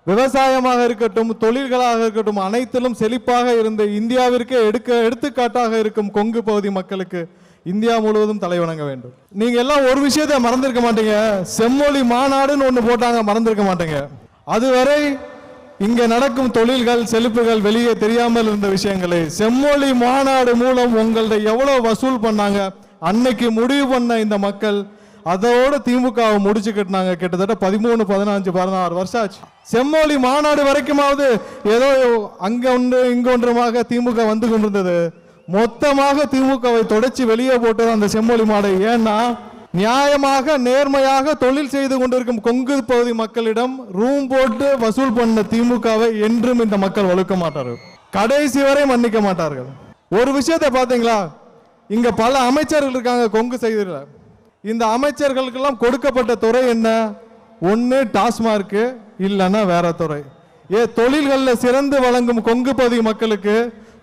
விவசாயமாக இருக்கட்டும், தொழில்களாக இருக்கட்டும், அனைத்திலும் செழிப்பாக இருந்து இந்தியாவிற்கு எடுத்துக்காட்டாக இருக்கும் கொங்கு பகுதி மக்களுக்கு இந்தியா முழுவதும் தலைவணங்க வேண்டும். நீங்க எல்லாம் ஒரு விஷயத்தை மறந்திருக்க மாட்டீங்க. செம்மொழி மாநாடுன்னு ஒன்று போட்டாங்க, மறந்திருக்க மாட்டீங்க. அதுவரை இங்க நடக்கும் தொழில்கள் செழிப்புகள் வெளியே தெரியாமல் இருந்த விஷயங்களை செம்மொழி மாநாடு மூலம் உங்கள்ட்ட எவ்வளவு வசூல் பண்ணாங்க அன்னைக்கு முடிவு பண்ண இந்த மக்கள் அதோட திமுகவை முடிச்சு கட்டினாங்க. கிட்டத்தட்ட 13, 15, 16 வருஷம் ஆச்சு. செம்மொழி மாநாடு வரைக்குமாவது ஏதோ அங்க ஒன்று இங்க ஒன்றுமாக திமுக வந்து கொண்டிருந்தது. மொத்தமாக திமுகவை தொடச்சி வெளியே போட்டது அந்த செம்மொழி மாடை. ஏன்னா நியாயமாக நேர்மையாக தொழில் செய்து கொண்டிருக்கும் கொங்கு பகுதி மக்களிடம் ரூம் போட்டு வசூல் பண்ண திமுகவை என்றும் இந்த மக்கள் வலுக்க மாட்டார்கள், கடைசி வரை மன்னிக்க மாட்டார்கள். ஒரு விஷயத்தை பார்த்தீங்களா, இங்க பல அமைச்சர்கள் இருக்காங்க கொங்கு செய்தில. இந்த அமைச்சர்களுக்கெல்லாம் கொடுக்கப்பட்ட துறை என்ன? ஒன்று டாஸ்மார்க், இல்லைன்னா வேற துறை. தொழில்களில் சிறந்து வழங்கும் கொங்கு பகுதி மக்களுக்கு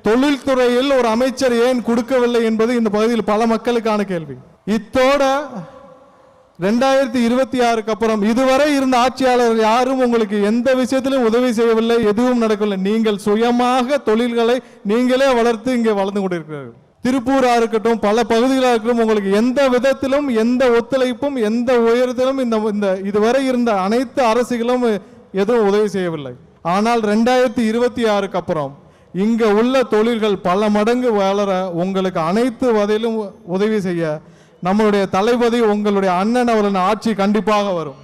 தொழில்துறையில் ஒரு அமைச்சர் ஏன் கொடுக்கவில்லை என்பது இந்த பகுதியில் பல மக்களுக்கான கேள்வி. இத்தோட 2026க்கு அப்புறம் இதுவரை இருந்த ஆட்சியாளர்கள் யாரும் உங்களுக்கு எந்த விஷயத்திலும் உதவி செய்யவில்லை, எதுவும் நடக்கவில்லை. நீங்கள் சுயமாக தொழில்களை நீங்களே வளர்த்து இங்கே வளர்ந்து கொண்டிருக்கிறீர்கள். திருப்பூரா இருக்கட்டும், பல பகுதிகளாக இருக்கட்டும், உங்களுக்கு எந்த விதத்திலும் எந்த ஒத்துழைப்பும் எந்த உயரத்திலும் இந்த இதுவரை இருந்த அனைத்து அரசுகளும் எதுவும் உதவி செய்யவில்லை. ஆனால் 2026க்கு அப்புறம் இங்க உள்ள தொழில்கள் பல மடங்கு வளர உங்களுக்கு அனைத்து வகையிலும் உதவி செய்ய நம்மளுடைய தளபதி உங்களுடைய அண்ணன் அவர்களின் ஆட்சி கண்டிப்பாக வரும்.